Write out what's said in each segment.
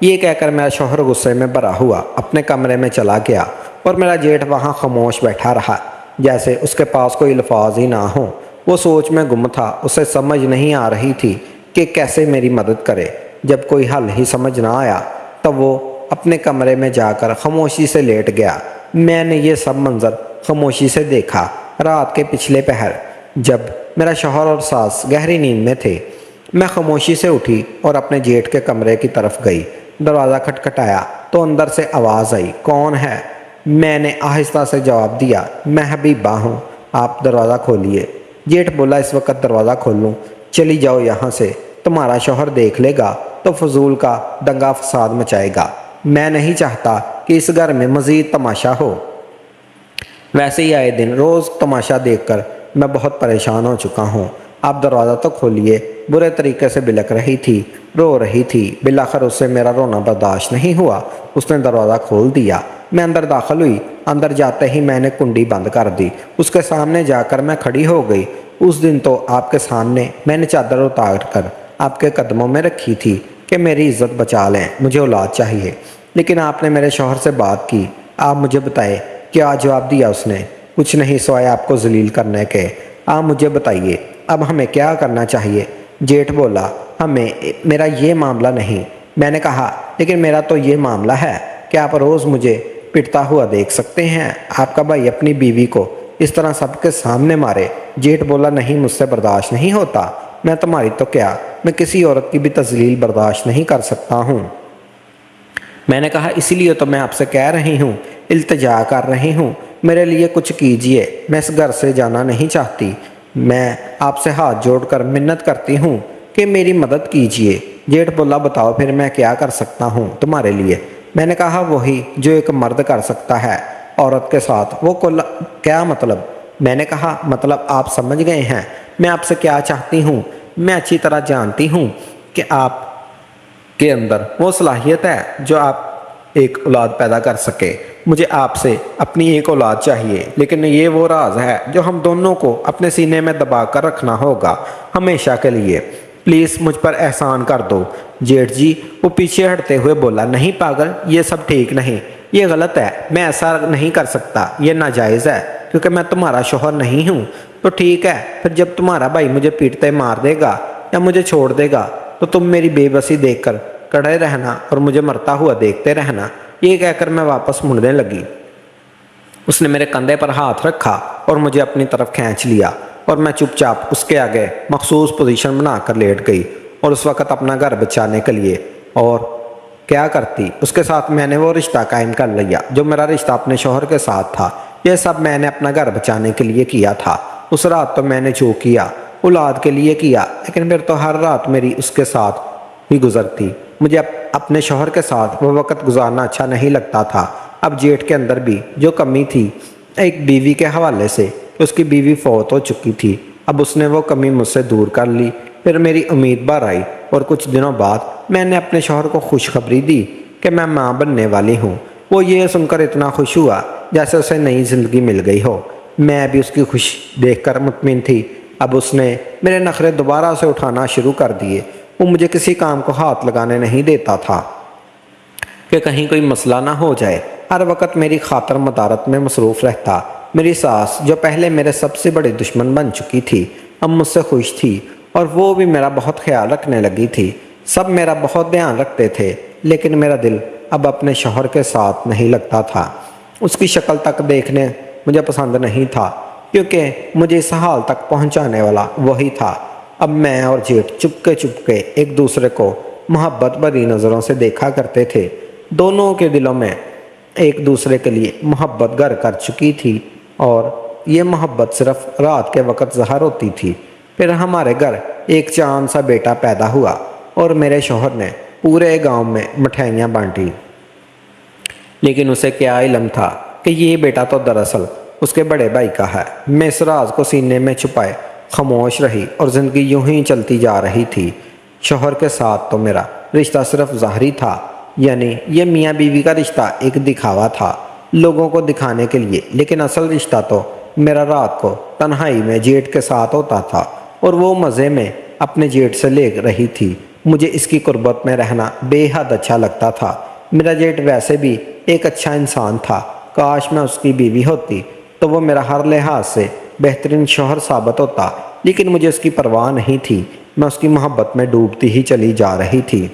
یہ کہہ کر میرا شوہر غصے میں بھرا ہوا اپنے کمرے میں چلا گیا اور میرا جیٹھ وہاں خاموش بیٹھا رہا، جیسے اس کے پاس کوئی الفاظ ہی نہ ہوں۔ وہ سوچ میں گم تھا، اسے سمجھ نہیں آ رہی تھی کہ کیسے میری مدد کرے۔ جب کوئی حل ہی سمجھ نہ آیا تب وہ اپنے کمرے میں جا کر خاموشی سے لیٹ گیا۔ میں نے یہ سب منظر خاموشی سے دیکھا۔ رات کے پچھلے پہر جب میرا شوہر اور ساس گہری نیند میں تھے، میں خاموشی سے اٹھی اور اپنے جیٹھ کے کمرے کی طرف گئی۔ دروازہ کھٹکھٹایا تو اندر سے آواز آئی، کون ہے؟ میں نے آہستہ سے جواب دیا، میں حبیبہ ہوں، آپ دروازہ کھولیے۔ جیٹھ بولا، اس وقت دروازہ کھولوں؟ چلی جاؤ یہاں سے، تمہارا شوہر دیکھ لے گا تو فضول کا دنگا فساد مچائے گا۔ میں نہیں چاہتا کہ اس گھر میں مزید تماشا ہو۔ ویسے ہی آئے دن روز تماشا دیکھ کر میں بہت پریشان ہو چکا ہوں۔ آپ دروازہ تو کھولیے۔ برے طریقے سے بلک رہی تھی، رو رہی تھی۔ بالآخر اس سے میرا رونا برداشت نہیں ہوا، اس نے دروازہ کھول دیا۔ میں اندر داخل ہوئی۔ اندر جاتے ہی میں نے کنڈی بند کر دی۔ اس کے سامنے جا کر میں کھڑی ہو گئی۔ اس دن تو آپ کے سامنے میں نے چادر اتار کر آپ کے قدموں میں رکھی تھی کہ میری عزت بچا لیں، مجھے اولاد چاہیے۔ لیکن آپ نے میرے شوہر سے بات کی۔ آپ مجھے بتائیں کیا جواب دیا اس نے؟ کچھ نہیں سوائے آپ کو ذلیل کرنے کے۔ آپ مجھے بتائیے اب ہمیں کیا کرنا چاہیے؟ جیٹھ بولا، میرا یہ معاملہ نہیں۔ میں نے کہا، لیکن میرا تو یہ معاملہ ہے کہ آپ روز مجھے پٹتا ہوا دیکھ سکتے ہیں۔ آپ کا بھائی اپنی بیوی کو اس طرح سب کے سامنے مارے۔ جیٹھ بولا، نہیں، مجھ سے برداشت نہیں ہوتا۔ میں تمہاری تو کیا، میں کسی عورت کی بھی تذلیل برداشت نہیں کر سکتا ہوں۔ میں نے کہا، اسی لیے تو میں آپ سے کہہ رہی ہوں، التجا کر رہی ہوں، میرے لیے کچھ کیجئے۔ میں اس گھر سے جانا نہیں چاہتی۔ میں آپ سے ہاتھ جوڑ کر منت کرتی ہوں کہ میری مدد کیجئے۔ جیٹھ بولا، بتاؤ پھر میں کیا کر سکتا ہوں تمہارے لیے؟ میں نے کہا، وہی جو ایک مرد کر سکتا ہے عورت کے ساتھ۔ وہ کیا مطلب؟ میں نے کہا، مطلب آپ سمجھ گئے ہیں میں آپ سے کیا چاہتی ہوں۔ میں اچھی طرح جانتی ہوں کہ آپ کے اندر وہ صلاحیت ہے جو آپ ایک اولاد پیدا کر سکے۔ مجھے آپ سے اپنی ایک اولاد چاہیے، لیکن یہ وہ راز ہے جو ہم دونوں کو اپنے سینے میں دبا کر رکھنا ہوگا ہمیشہ کے لیے۔ پلیز مجھ پر احسان کر دو۔ جیٹھ جی، وہ پیچھے ہٹتے ہوئے بولا، نہیں پاگل، یہ سب ٹھیک نہیں، یہ غلط ہے، میں ایسا نہیں کر سکتا، یہ ناجائز ہے، کیونکہ میں تمہارا شوہر نہیں ہوں۔ تو ٹھیک ہے، پھر جب تمہارا بھائی مجھے پیٹتے مار دے گا یا مجھے چھوڑ دے گا تو تم میری بے بسی دیکھ کر کڑے رہنا اور مجھے مرتا ہوا دیکھتے رہنا۔ یہ کہہ کر میں واپس مڑنے لگی۔ اس نے میرے کندھے پر ہاتھ رکھا اور مجھے اپنی طرف کھینچ لیا اور میں چپ چاپ اس کے آگے مخصوص پوزیشن بنا کر لیٹ گئی اور اس وقت اپنا گھر بچانے کے لیے اور کیا کرتی، اس کے ساتھ میں نے وہ رشتہ قائم کر لیا جو میرا رشتہ اپنے شوہر کے ساتھ تھا۔ یہ سب میں نے اپنا گھر بچانے کے لیے کیا تھا۔ اس رات تو میں نے جو کیا اولاد کے لیے کیا، لیکن پھر تو ہر رات میری اس کے ساتھ ہی گزرتی۔ مجھے اپنے شوہر کے ساتھ وہ وقت گزارنا اچھا نہیں لگتا تھا۔ اب جیٹھ کے اندر بھی جو کمی تھی ایک بیوی کے حوالے سے، اس کی بیوی فوت ہو چکی تھی، اب اس نے وہ کمی مجھ سے دور کر لی۔ پھر میری امید بھر آئی اور کچھ دنوں بعد میں نے اپنے شوہر کو خوشخبری دی کہ میں ماں بننے والی ہوں۔ وہ یہ سن کر اتنا خوش ہوا جیسے اسے نئی زندگی مل گئی ہو۔ میں بھی اس کی خوش دیکھ کر مطمئن تھی۔ اب اس نے میرے نخرے دوبارہ سے اٹھانا شروع کر دیے۔ وہ مجھے کسی کام کو ہاتھ لگانے نہیں دیتا تھا کہ کہیں کوئی مسئلہ نہ ہو جائے۔ ہر وقت میری خاطر مدارت میں مصروف رہتا۔ میری ساس جو پہلے میرے سب سے بڑی دشمن بن چکی تھی اب مجھ سے خوش تھی اور وہ بھی میرا بہت خیال رکھنے لگی تھی۔ سب میرا بہت دھیان رکھتے تھے، لیکن میرا دل اب اپنے شوہر کے ساتھ نہیں لگتا تھا۔ اس کی شکل تک دیکھنے مجھے پسند نہیں تھا، کیونکہ مجھے اس حال تک پہنچانے والا وہی تھا۔ اب میں اور جیٹھ چپ کے ایک دوسرے کو محبت بھری نظروں سے دیکھا کرتے تھے۔ دونوں کے دلوں میں ایک دوسرے کے لیے محبت گھر کر چکی تھی اور یہ محبت صرف رات کے وقت ظاہر ہوتی تھی۔ پھر ہمارے گھر ایک چاند سا بیٹا پیدا ہوا اور میرے شوہر نے پورے گاؤں میں مٹھائیاں بانٹی، لیکن اسے کیا علم تھا کہ یہ بیٹا تو دراصل اس کے بڑے بھائی کا ہے۔ میں اس راز کو سینے میں چھپائے خاموش رہی اور زندگی یوں ہی چلتی جا رہی تھی۔ شوہر کے ساتھ تو میرا رشتہ صرف ظاہری تھا، یعنی یہ میاں بیوی کا رشتہ ایک دکھاوا تھا لوگوں کو دکھانے کے لیے، لیکن اصل رشتہ تو میرا رات کو تنہائی میں جیٹھ کے ساتھ ہوتا تھا اور وہ مزے میں اپنے جیٹھ سے لے رہی تھی۔ مجھے اس کی قربت میں رہنا بے حد اچھا لگتا تھا۔ میرا جیٹ ویسے بھی ایک اچھا انسان تھا۔ کاش میں اس کی بیوی ہوتی تو وہ میرا ہر لحاظ سے بہترین شوہر ثابت ہوتا، لیکن مجھے اس کی پرواہ نہیں تھی۔ میں اس کی محبت میں ڈوبتی ہی چلی جا رہی تھی،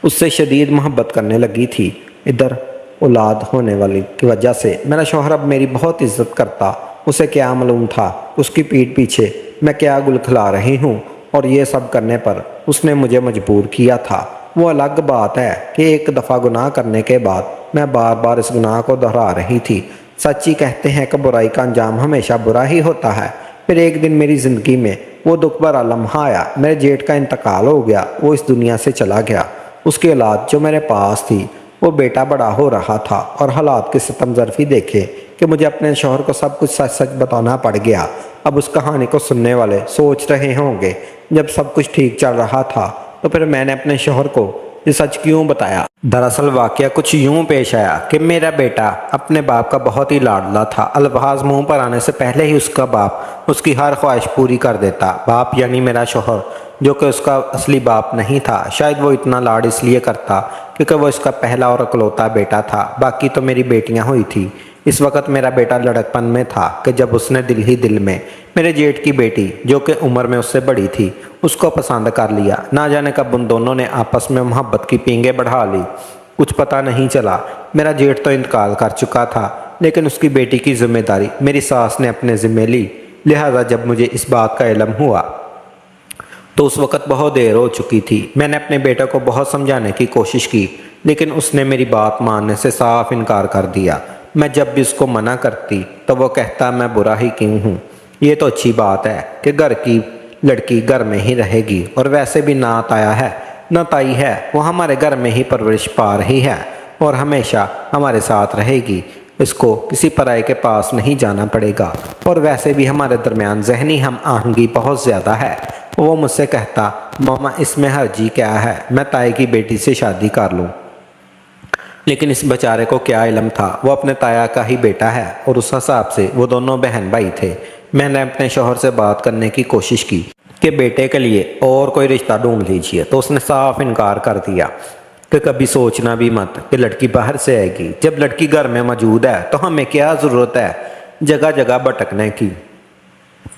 اس سے شدید محبت کرنے لگی تھی۔ ادھر اولاد ہونے والی کی وجہ سے میرا شوہر اب میری بہت عزت کرتا۔ اسے کیا معلوم تھا اس کی پیٹھ پیچھے میں کیا گل کھلا رہی ہوں، اور یہ سب کرنے پر اس نے مجھے مجبور کیا تھا۔ وہ الگ بات ہے کہ ایک دفعہ گناہ کرنے کے بعد میں بار بار اس گناہ کو دہرا رہی تھی۔ سچ ہی کہتے ہیں کہ برائی کا انجام ہمیشہ برا ہی ہوتا ہے۔ پھر ایک دن میری زندگی میں وہ دکھ بھرا لمحہ آیا۔ میرے جیٹ کا انتقال ہو گیا، وہ اس دنیا سے چلا گیا۔ اس کی اولاد جو میرے پاس تھی، وہ بیٹا بڑا ہو رہا تھا، اور حالات کی ستم ظرفی دیکھے کہ مجھے اپنے شوہر کو سب کچھ سچ سچ بتانا پڑ گیا۔ اب اس کہانی کو سننے والے سوچ رہے ہوں گے، جب سب کچھ ٹھیک چل رہا تھا تو پھر میں نے اپنے شوہر کو یہ سچ کیوں بتایا؟ دراصل واقعہ کچھ یوں پیش آیا کہ میرا بیٹا اپنے باپ کا بہت ہی لاڈلا تھا۔ الفاظ منہ پر آنے سے پہلے ہی اس کا باپ اس کی ہر خواہش پوری کر دیتا۔ باپ یعنی میرا شوہر، جو کہ اس کا اصلی باپ نہیں تھا۔ شاید وہ اتنا لاڈ اس لیے کرتا کیونکہ وہ اس کا پہلا اور اکلوتا بیٹا تھا۔ باقی تو میری بیٹیاں ہوئی تھی۔ اس وقت میرا بیٹا لڑکپن میں تھا کہ جب اس نے دل ہی دل میں میرے جیٹ کی بیٹی، جو کہ عمر میں اس سے بڑی تھی، اس کو پسند کر لیا۔ نہ جانے کب ان دونوں نے آپس میں محبت کی پینگیں بڑھا لی، کچھ پتہ نہیں چلا۔ میرا جیٹ تو انتقال کر چکا تھا، لیکن اس کی بیٹی کی ذمہ داری میری ساس نے اپنے ذمہ لی۔ لہٰذا جب مجھے اس بات کا علم ہوا تو اس وقت بہت دیر ہو چکی تھی۔ میں نے اپنے بیٹے کو بہت سمجھانے کی کوشش کی، لیکن اس نے میری بات ماننے سے صاف انکار کر دیا۔ میں جب بھی اس کو منع کرتی تو وہ کہتا میں برا ہی کیوں ہوں، یہ تو اچھی بات ہے کہ گھر کی لڑکی گھر میں ہی رہے گی، اور ویسے بھی نہ تایا ہے نہ تائی ہے، وہ ہمارے گھر میں ہی پرورش پا رہی ہے اور ہمیشہ ہمارے ساتھ رہے گی۔ اس کو کسی پرائے کے پاس نہیں جانا پڑے گا، اور ویسے بھی ہمارے درمیان ذہنی ہم آہنگی بہت زیادہ ہے۔ وہ مجھ سے کہتا ماما اس میں حرجی کیا ہے، میں تائی کی بیٹی سے شادی کر لوں۔ لیکن اس بیچارے کو کیا علم تھا، وہ اپنے تایا کا ہی بیٹا ہے، اور اس حساب سے وہ دونوں بہن بھائی تھے۔ میں نے اپنے شوہر سے بات کرنے کی کوشش کی کہ بیٹے کے لیے اور کوئی رشتہ ڈھونڈ لیجیے، تو اس نے صاف انکار کر دیا کہ کبھی سوچنا بھی مت کہ لڑکی باہر سے آئے گی۔ جب لڑکی گھر میں موجود ہے تو ہمیں کیا ضرورت ہے جگہ جگہ بھٹکنے کی؟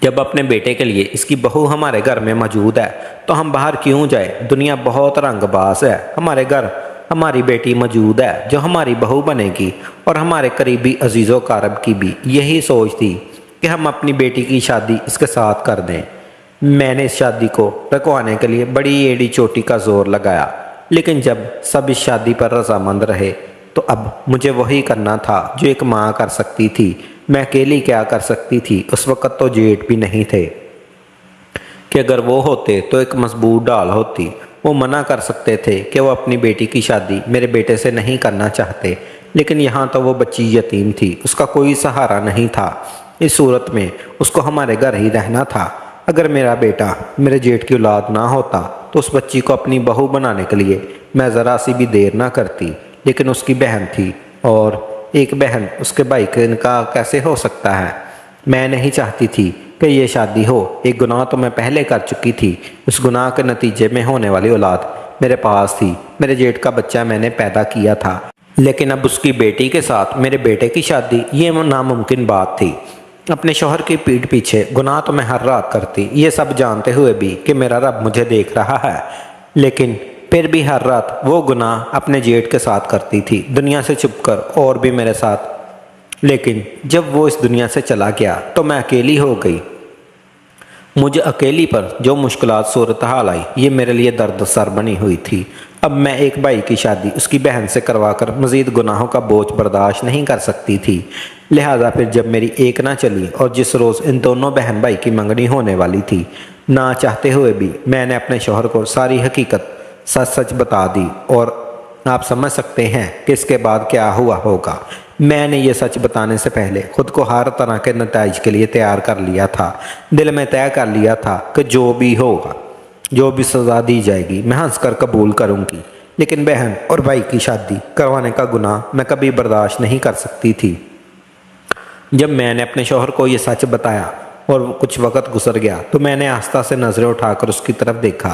جب اپنے بیٹے کے لیے اس کی بہو ہمارے گھر میں موجود ہے تو ہم باہر کیوں جائیں؟ دنیا بہت رنگ باز ہے۔ ہمارے گھر ہماری بیٹی موجود ہے جو ہماری بہو بنے گی، اور ہمارے قریبی عزیز و اقارب کی بھی یہی سوچ تھی کہ ہم اپنی بیٹی کی شادی اس کے ساتھ کر دیں۔ میں نے اس شادی کو رکوانے کے لیے بڑی ایڑی چوٹی کا زور لگایا، لیکن جب سب اس شادی پر رضامند رہے تو اب مجھے وہی کرنا تھا جو ایک ماں کر سکتی تھی۔ میں اکیلی کیا کر سکتی تھی؟ اس وقت تو جیٹ بھی نہیں تھے کہ اگر وہ ہوتے تو ایک مضبوط ڈال ہوتی۔ وہ منع کر سکتے تھے کہ وہ اپنی بیٹی کی شادی میرے بیٹے سے نہیں کرنا چاہتے، لیکن یہاں تو وہ بچی یتیم تھی، اس کا کوئی سہارا نہیں تھا۔ اس صورت میں اس کو ہمارے گھر ہی رہنا تھا۔ اگر میرا بیٹا میرے جیٹ کی اولاد نہ ہوتا تو اس بچی کو اپنی بہو بنانے کے لیے میں ذرا سی بھی دیر نہ کرتی، لیکن اس کی بہن تھی، اور ایک بہن اس کے بھائی کا نکاح کیسے ہو سکتا ہے؟ میں نہیں چاہتی تھی کہ یہ شادی ہو۔ ایک گناہ تو میں پہلے کر چکی تھی، اس گناہ کے نتیجے میں ہونے والی اولاد میرے پاس تھی۔ میرے جیٹ کا بچہ میں نے پیدا کیا تھا، لیکن اب اس کی بیٹی کے ساتھ میرے بیٹے کی شادی یہ ناممکن بات تھی۔ اپنے شوہر کی پیٹھ پیچھے گناہ تو میں ہر رات کرتی، یہ سب جانتے ہوئے بھی کہ میرا رب مجھے دیکھ رہا ہے، لیکن پھر بھی ہر رات وہ گناہ اپنے جیٹ کے ساتھ کرتی تھی، دنیا سے چھپ کر، اور بھی میرے ساتھ۔ لیکن جب وہ اس دنیا سے چلا گیا تو میں اکیلی ہو گئی۔ مجھے اکیلی پر جو مشکلات صورتحال آئی، یہ میرے لیے درد سر بنی ہوئی تھی۔ اب میں ایک بھائی کی شادی اس کی بہن سے کروا کر مزید گناہوں کا بوجھ برداشت نہیں کر سکتی تھی۔ لہٰذا پھر جب میری ایک نہ چلی اور جس روز ان دونوں بہن بھائی کی منگنی ہونے والی تھی، نہ چاہتے ہوئے بھی میں نے اپنے شوہر کو ساری حقیقت سچ سچ بتا دی، اور آپ سمجھ سکتے ہیں کہ اس کے بعد کیا ہوا ہوگا۔ میں نے یہ سچ بتانے سے پہلے خود کو ہر طرح کے نتائج کے لیے تیار کر لیا تھا۔ دل میں طے کر لیا تھا کہ جو بھی ہوگا، جو بھی سزا دی جائے گی، میں ہنس کر قبول کروں گی، لیکن بہن اور بھائی کی شادی کروانے کا گناہ میں کبھی برداشت نہیں کر سکتی تھی۔ جب میں نے اپنے شوہر کو یہ سچ بتایا اور کچھ وقت گزر گیا تو میں نے آہستہ سے نظریں اٹھا کر اس کی طرف دیکھا۔